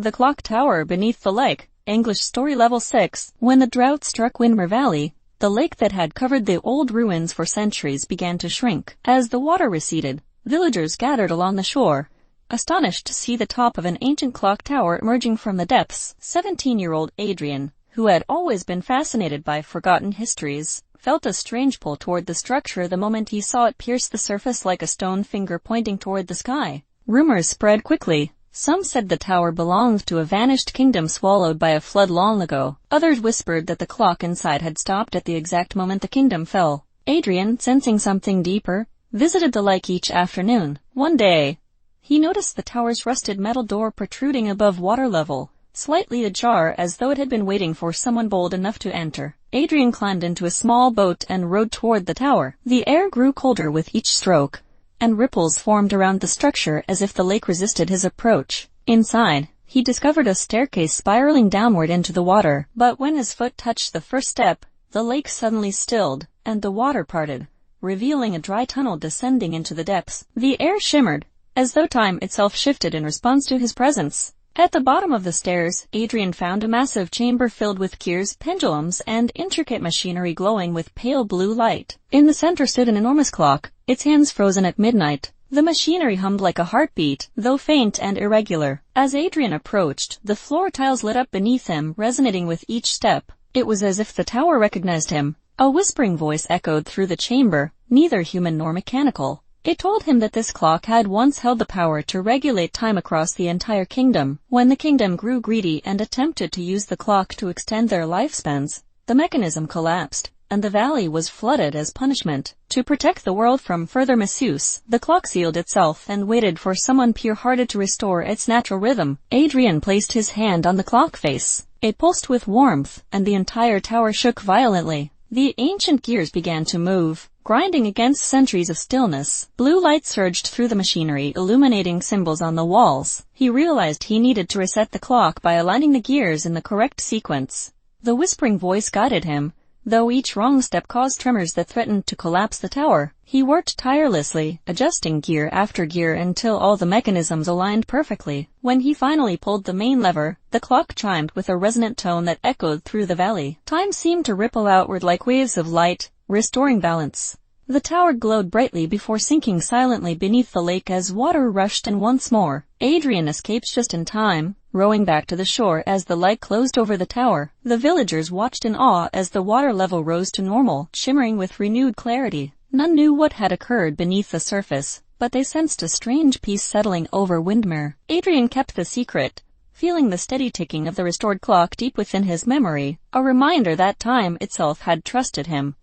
The Clock Tower Beneath the Lake, English Story Level 6. When the drought struck Winmer Valley, the lake that had covered the old ruins for centuries began to shrink. As the water receded, villagers gathered along the shore, astonished to see the top of an ancient clock tower emerging from the depths. 17-year-old Adrian, who had always been fascinated by forgotten histories, felt a strange pull toward the structure the moment he saw it pierce the surface like a stone finger pointing toward the sky. Rumors spread quickly. Some said the tower belonged to a vanished kingdom swallowed by a flood long ago. Others whispered that the clock inside had stopped at the exact moment the kingdom fell. Adrian, sensing something deeper, visited the lake each afternoon. One day, he noticed the tower's rusted metal door protruding above water level, slightly ajar as though it had been waiting for someone bold enough to enter. Adrian climbed into a small boat and rowed toward the tower. The air grew colder with each stroke, and ripples formed around the structure as if the lake resisted his approach. Inside, he discovered a staircase spiraling downward into the water. But when his foot touched the first step, the lake suddenly stilled, and the water parted, revealing a dry tunnel descending into the depths. The air shimmered, as though time itself shifted in response to his presence. At the bottom of the stairs, Adrian found a massive chamber filled with gears, pendulums, and intricate machinery glowing with pale blue light. In the center stood an enormous clock, its hands frozen at midnight. The machinery hummed like a heartbeat, though faint and irregular. As Adrian approached, the floor tiles lit up beneath him, resonating with each step. It was as if the tower recognized him. A whispering voice echoed through the chamber, neither human nor mechanical. It told him that this clock had once held the power to regulate time across the entire kingdom. When the kingdom grew greedy and attempted to use the clock to extend their lifespans, the mechanism collapsed, and the valley was flooded as punishment. To protect the world from further misuse, the clock sealed itself and waited for someone pure-hearted to restore its natural rhythm. Adrian placed his hand on the clock face. It pulsed with warmth, and the entire tower shook violently. The ancient gears began to move, grinding against centuries of stillness. Blue light surged through the machinery, illuminating symbols on the walls. He realized he needed to reset the clock by aligning the gears in the correct sequence. The whispering voice guided him, though each wrong step caused tremors that threatened to collapse the tower. He worked tirelessly, adjusting gear after gear until all the mechanisms aligned perfectly. When he finally pulled the main lever, the clock chimed with a resonant tone that echoed through the valley. Time seemed to ripple outward like waves of light, restoring balance. The tower glowed brightly before sinking silently beneath the lake as water rushed in once more. Adrian escaped just in time, rowing back to the shore as the light closed over the tower. The villagers watched in awe as the water level rose to normal, shimmering with renewed clarity. None knew what had occurred beneath the surface, but they sensed a strange peace settling over Windermere. Adrian kept the secret, feeling the steady ticking of the restored clock deep within his memory, a reminder that time itself had trusted him.